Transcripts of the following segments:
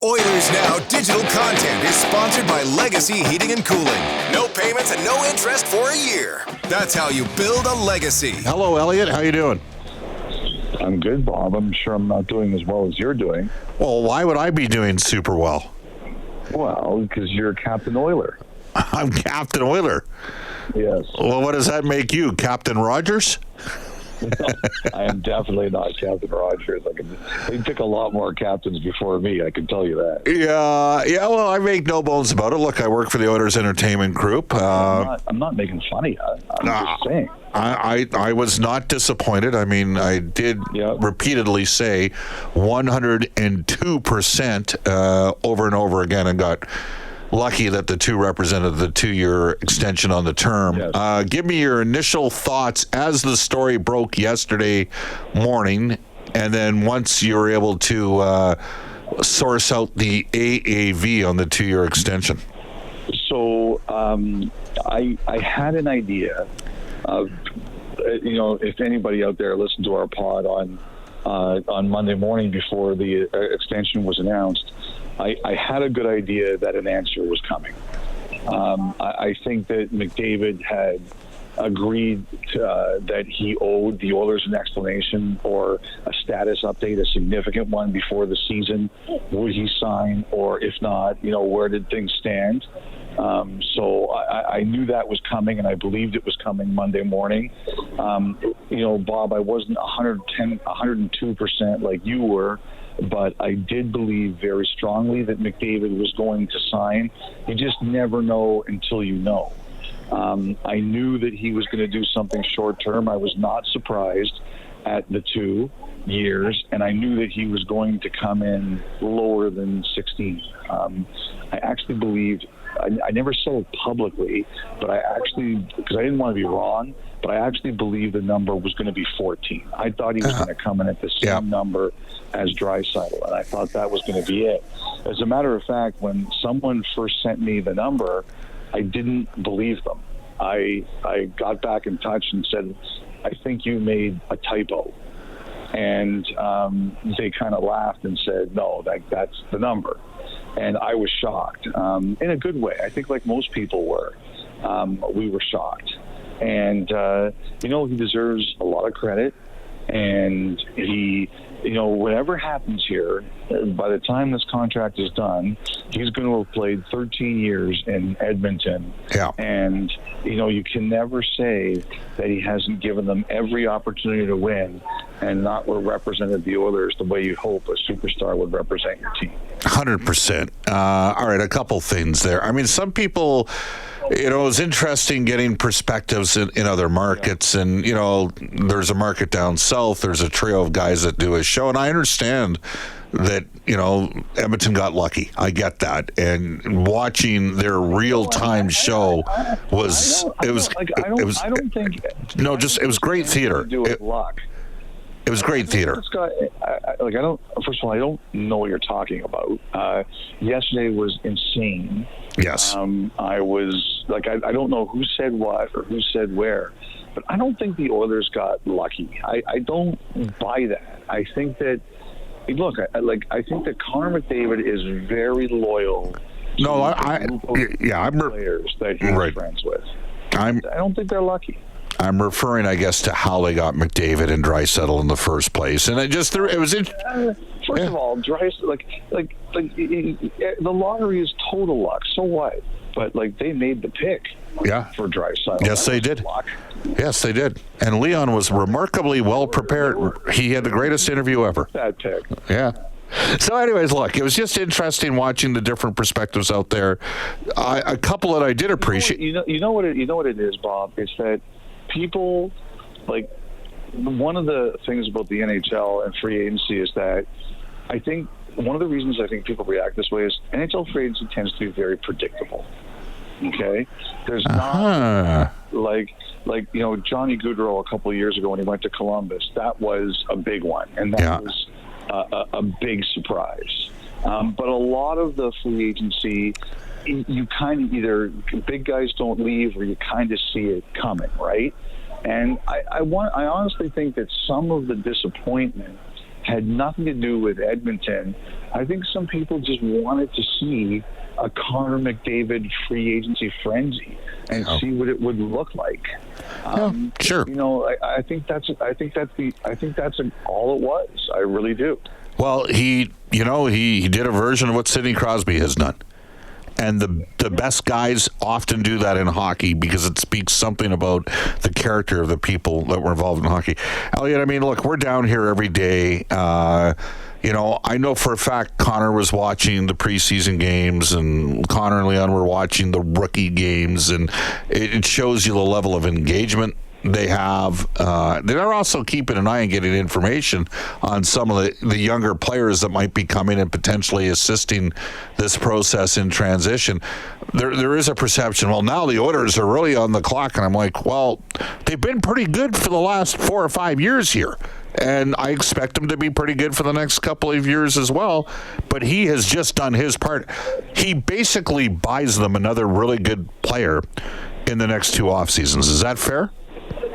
Oilers Now digital content is sponsored by Legacy Heating and Cooling. No payments and no interest for a year. That's how you build a legacy. Hello, Elliotte. How you doing? I'm good, Bob. I'm sure I'm not doing as well as you're doing. Well, why would I be doing super well? Well, because you're Captain Oiler. I'm Captain Oiler. Yes. Well, what does that make you, Captain Rogers? No, I am definitely not Captain Rogers. They took a lot more captains before me, I can tell you that. Yeah. Well, I make no bones about it. Look, I work for the Oilers Entertainment Group. I'm not making fun of you. I'm just saying. I was not disappointed. I mean, I did repeatedly say 102% over and over again, and got lucky that the two represented the 2-year extension on the term. Yes. Give me your initial thoughts as the story broke yesterday morning, and then once you were able to source out the AAV on the 2-year extension. So I had an idea of, if anybody out there listened to our pod on Monday morning before the extension was announced, I had a good idea that an answer was coming. I think that McDavid had agreed that he owed the Oilers an explanation or a status update, a significant one before the season. Would he sign, or if not, where did things stand? So I knew that was coming, and I believed it was coming Monday morning. Bob, I wasn't 102% like you were, but I did believe very strongly that McDavid was going to sign. You just never know until you know. I knew that he was going to do something short term. I was not surprised at the 2 years, and I knew that he was going to come in lower than 16. I actually believed, I never said it publicly, but because I didn't want to be wrong, but I actually believed the number was going to be 14. I thought he was going to come in at the same number as Draisaitl, and I thought that was going to be it. As a matter of fact, when someone first sent me the number, I didn't believe them. I got back in touch and said, I think you made a typo. And they kind of laughed and said, no, that's the number. And I was shocked, in a good way. I think like most people were. We were shocked. And, he deserves a lot of credit. And he, whatever happens here, by the time this contract is done, he's going to have played 13 years in Edmonton. Yeah. And, you can never say that he hasn't given them every opportunity to win and not represented the Oilers the way you hope a superstar would represent your team. 100%. All right, a couple things there. I mean, some people, it was interesting getting perspectives in other markets. Yeah. And, there's a market down south. There's a trio of guys that do a show. And I understand that, Edmonton got lucky. I get that. And watching their real-time show was great theater. It was great theater. First of all, I don't know what you're talking about. Yesterday was insane. Yes. I was I don't know who said what or who said where, but I don't think the Oilers got lucky. I don't buy that. I think that, I think that Connor McDavid is very loyal. No, players that he's friends with. I don't think they're lucky. I'm referring, I guess, to how they got McDavid and Draisaitl in the first place, and it was. First of all, Draisaitl, the lottery is total luck. So what? But they made the pick. Yeah. For Draisaitl. Yes, they did. Luck. Yes, they did. And Leon was remarkably well prepared. He had the greatest interview ever. That pick. Yeah. So anyways, look, it was just interesting watching the different perspectives out there. A couple that I did appreciate. You know what it is, Bob? It's that people, one of the things about the NHL and free agency is that I think one of the reasons I think people react this way is NHL free agency tends to be very predictable. Okay? There's not Johnny Gaudreau a couple of years ago when he went to Columbus. That was a big one, and that was a big surprise. But a lot of the free agency, you kind of either big guys don't leave or you kind of see it coming, right? And I honestly think that some of the disappointment had nothing to do with Edmonton. I think some people just wanted to see a Connor McDavid free agency frenzy and see what it would look like. Sure. I think that's all it was. I really do. Well, he did a version of what Sidney Crosby has done. And the best guys often do that in hockey because it speaks something about the character of the people that were involved in hockey. Elliotte, I mean, look, we're down here every day. I know for a fact Connor was watching the preseason games, and Connor and Leon were watching the rookie games, and it shows you the level of engagement they have. They're also keeping an eye on getting information on some of the younger players that might be coming and potentially assisting this process in transition. There is a perception, well, now the Oilers are really on the clock, and I'm like, well, they've been pretty good for the last 4 or 5 years here. And I expect him to be pretty good for the next couple of years as well. But he has just done his part. He basically buys them another really good player in the next 2 off seasons. Is that fair?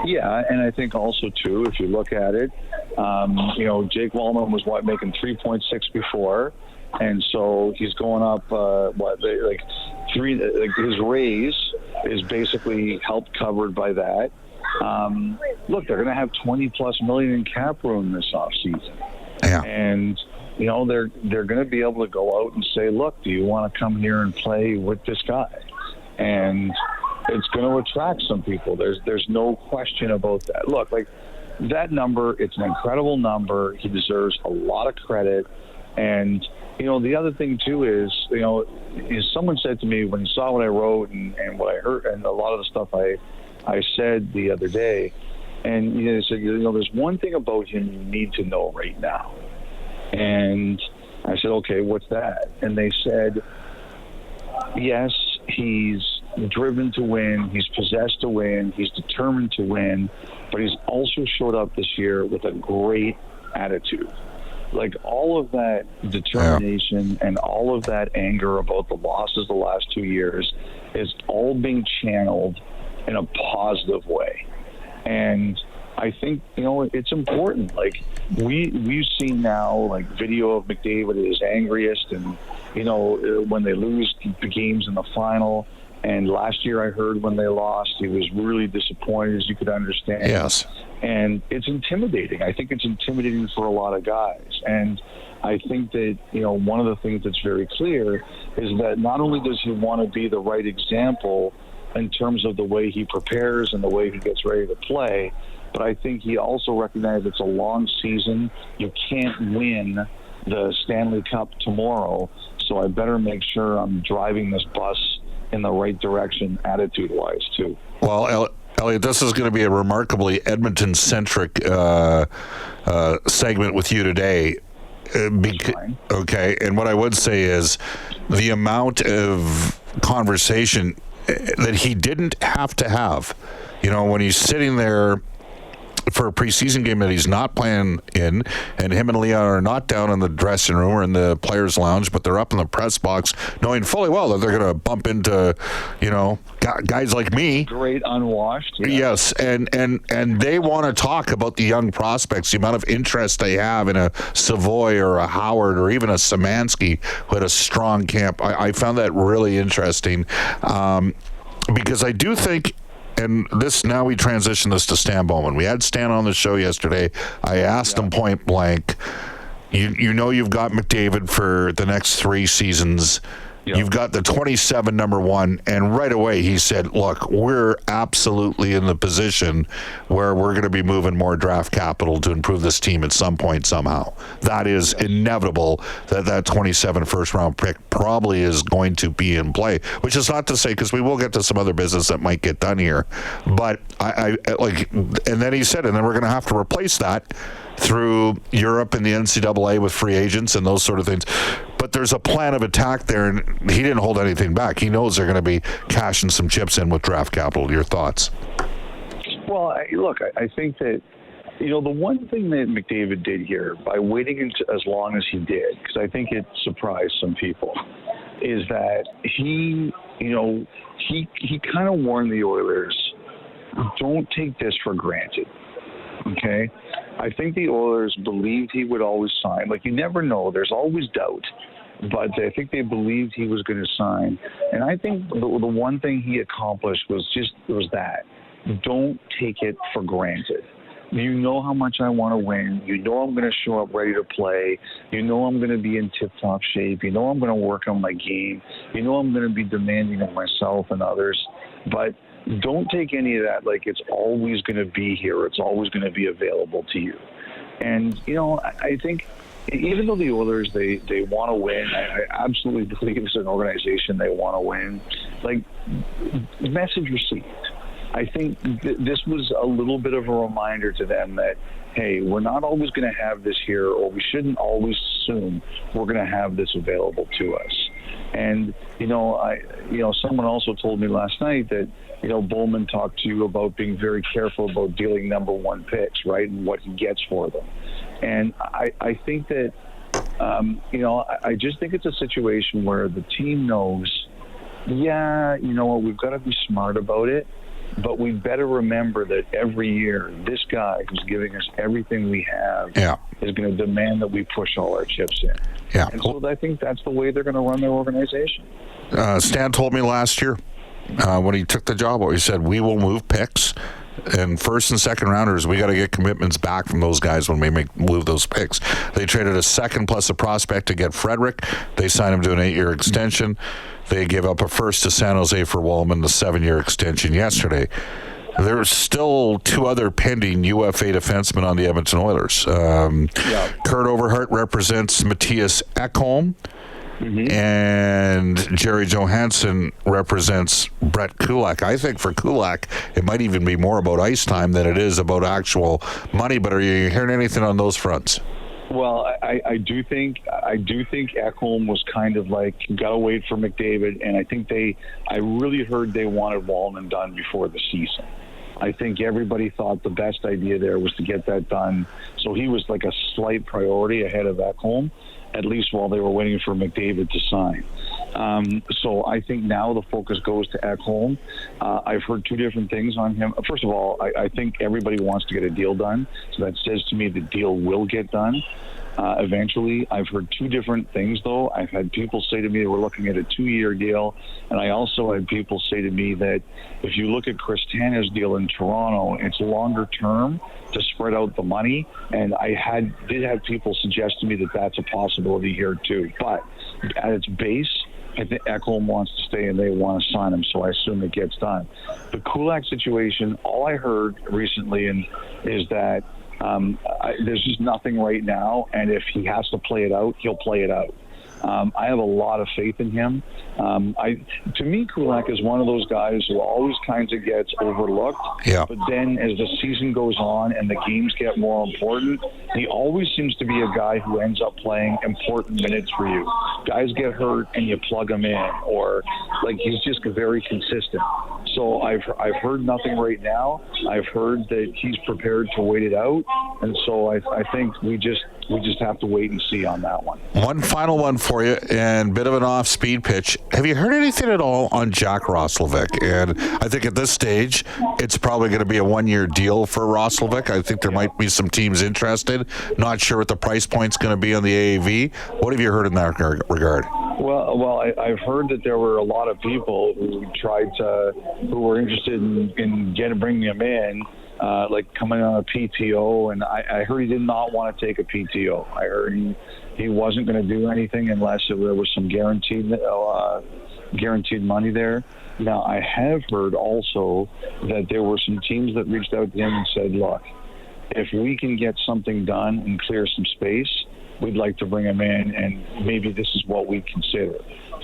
Yeah, and I think also, too, if you look at it, Jake Wallman was making 3.6 before, and so he's going up, his raise is basically helped covered by that. Look, they're going to have $20+ million in cap room this offseason. Yeah. And, they're going to be able to go out and say, look, do you want to come here and play with this guy? And it's going to attract some people. There's no question about that. Look, that number, it's an incredible number. He deserves a lot of credit. And, the other thing, too, is someone said to me when he saw what I wrote and what I heard and a lot of the stuff I said the other day, and they said, there's one thing about him you need to know right now. And I said, okay, what's that? And they said, yes, he's driven to win, he's possessed to win, he's determined to win, but he's also showed up this year with a great attitude. All of that determination and all of that anger about the losses the last 2 years is all being channeled in a positive way. And I think, it's important. We've seen now, video of McDavid at his angriest and, when they lose the games in the final. And last year I heard when they lost, he was really disappointed, as you could understand. Yes. And it's intimidating. I think it's intimidating for a lot of guys. And I think that, one of the things that's very clear is that not only does he want to be the right example in terms of the way he prepares and the way he gets ready to play, but I think he also recognizes it's a long season. You can't win the Stanley Cup tomorrow, so I better make sure I'm driving this bus in the right direction attitude-wise, too. Well, Elliotte, this is going to be a remarkably Edmonton-centric segment with you today. Okay, and what I would say is the amount of conversation that he didn't have to have. When he's sitting there for a preseason game that he's not playing in, and him and Leon are not down in the dressing room or in the players' lounge, but they're up in the press box, knowing fully well that they're going to bump into, guys like me. Great unwashed. Yeah. Yes, and they want to talk about the young prospects, the amount of interest they have in a Savoy or a Howard or even a Szymanski who had a strong camp. I found that really interesting because I do think. And now we transition this to Stan Bowman. We had Stan on the show yesterday. I asked him point blank, you've got McDavid for the next 3 seasons. Yep. You've got the 27 number 1, and right away he said, look, we're absolutely in the position where we're going to be moving more draft capital to improve this team at some point somehow. That is inevitable that 27 first-round pick probably is going to be in play, which is not to say, because we will get to some other business that might get done here. But and then he said, and then we're going to have to replace that through Europe and the NCAA with free agents and those sort of things. But there's a plan of attack there, and he didn't hold anything back. He knows they're going to be cashing some chips in with draft capital. Your thoughts? Well, I think that, the one thing that McDavid did here by waiting as long as he did, because I think it surprised some people, is that he kind of warned the Oilers, don't take this for granted. Okay? I think the Oilers believed he would always sign. Like, you never know. There's always doubt. But I think they believed he was going to sign. And I think the one thing he accomplished was that. Don't take it for granted. You know how much I want to win. You know I'm going to show up ready to play. You know I'm going to be in tip-top shape. You know I'm going to work on my game. You know I'm going to be demanding of myself and others. But don't take any of that like it's always going to be here. It's always going to be available to you. And, I think even though the Oilers, they want to win, I absolutely believe as an organization they want to win. Like, message received. I think this was a little bit of a reminder to them that, hey, we're not always going to have this here, or we shouldn't always assume we're going to have this available to us. And, someone also told me last night that, Bowman talked to you about being very careful about dealing number one picks, right, and what he gets for them. And I think that, I just think it's a situation where the team knows, we've got to be smart about it. But we better remember that every year, this guy who's giving us everything we have is going to demand that we push all our chips in. Yeah. And so I think that's the way they're going to run their organization. Stan told me last year when he took the job, he said, we will move picks. And first and second rounders, we got to get commitments back from those guys when we move those picks. They traded a second plus a prospect to get Frederick. They signed him to an 8-year extension. They gave up a first to San Jose for Wallman, the 7-year extension yesterday. There's still 2 other pending UFA defensemen on the Edmonton Oilers. Kurt Overhart represents Matthias Ekholm. Mm-hmm. And Jerry Johansson represents Brett Kulak. I think for Kulak, it might even be more about ice time than it is about actual money. But are you hearing anything on those fronts? Well, I do think Ekholm was kind of like, gotta wait for McDavid, and I really heard they wanted Wallman done before the season. I think everybody thought the best idea there was to get that done. So he was like a slight priority ahead of Ekholm, at least while they were waiting for McDavid to sign. So I think now the focus goes to Ekholm. I've heard 2 different things on him. First of all, I think everybody wants to get a deal done. So that says to me the deal will get done eventually. I've heard 2 different things, though. I've had people say to me we're looking at a 2-year deal. And I also had people say to me that if you look at Chris Tanner's deal in Toronto, it's longer term to spread out the money. And I did have people suggest to me that that's a possibility here, too. But at its base, I think Ekholm wants to stay and they want to sign him, so I assume it gets done. The Kulak situation, all I heard recently is that there's just nothing right now, and if he has to play it out, he'll play it out. I have a lot of faith in him. To me, Kulak is one of those guys who always kind of gets overlooked. Yeah. But then as the season goes on and the games get more important, he always seems to be a guy who ends up playing important minutes for you. Guys get hurt and you plug him in, or like he's just very consistent. So I've heard nothing right now. I've heard that he's prepared to wait it out, and so I think we just have to wait and see on that one. One final one for you, and bit of an off-speed pitch. Have you heard anything at all on Jack Roslovic? And I think at this stage, it's probably going to be a 1-year deal for Roslovic. I think there might be some teams interested. Not sure what the price point's going to be on the AAV. What have you heard in that regard? Well, I've heard that there were a lot of people who were interested in bringing him in, like coming on a PTO, and I heard he did not want to take a PTO. I heard he wasn't going to do anything unless there was some guaranteed money there. Now, I have heard also that there were some teams that reached out to him and said, look, if we can get something done and clear some space, we'd like to bring him in, and maybe this is what we consider.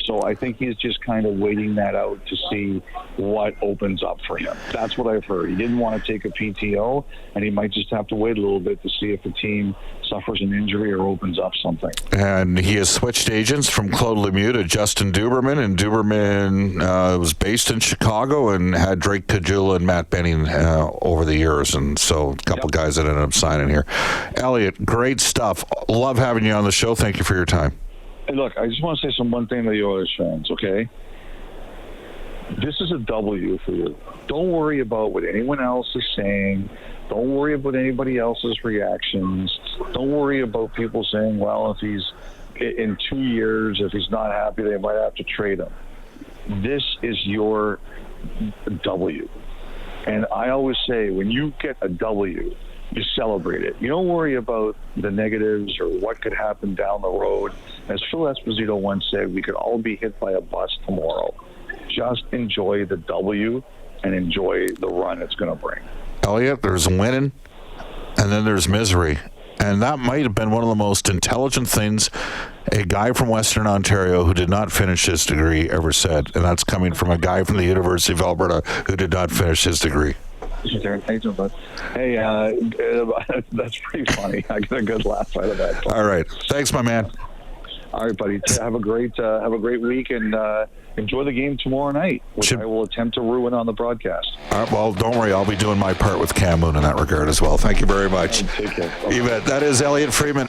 So I think he's just kind of waiting that out to see what opens up for him. That's what I've heard. He didn't want to take a PTO, and he might just have to wait a little bit to see if the team suffers an injury or opens up something. And he has switched agents from Claude Lemieux to Justin Duberman, and Duberman was based in Chicago and had Drake Caggiula and Matt Benning over the years, and so a couple guys that ended up signing here. Elliotte, great stuff. Love having you on the show. Thank you for your time. Hey, look, I just want to say one thing to the Oilers fans, okay? This is a W for you. Don't worry about what anyone else is saying. Don't worry about anybody else's reactions. Don't worry about people saying, well, if he's in 2 years, if he's not happy, they might have to trade him. This is your W. And I always say, when you get a W, you celebrate it. You don't worry about the negatives or what could happen down the road. As Phil Esposito once said, we could all be hit by a bus tomorrow. Just enjoy the W and enjoy the run it's going to bring. Elliotte, there's winning, and then there's misery. And that might have been one of the most intelligent things a guy from Western Ontario who did not finish his degree ever said. And that's coming from a guy from the University of Alberta who did not finish his degree. Hey, that's pretty funny. I got a good laugh out of that. All right. Thanks, my man. All right, buddy. Have a great week, and enjoy the game tomorrow night, which I will attempt to ruin on the broadcast. Well, don't worry. I'll be doing my part with Cam Moon in that regard as well. Thank you very much. Take care. You bet. That is Elliotte Friedman.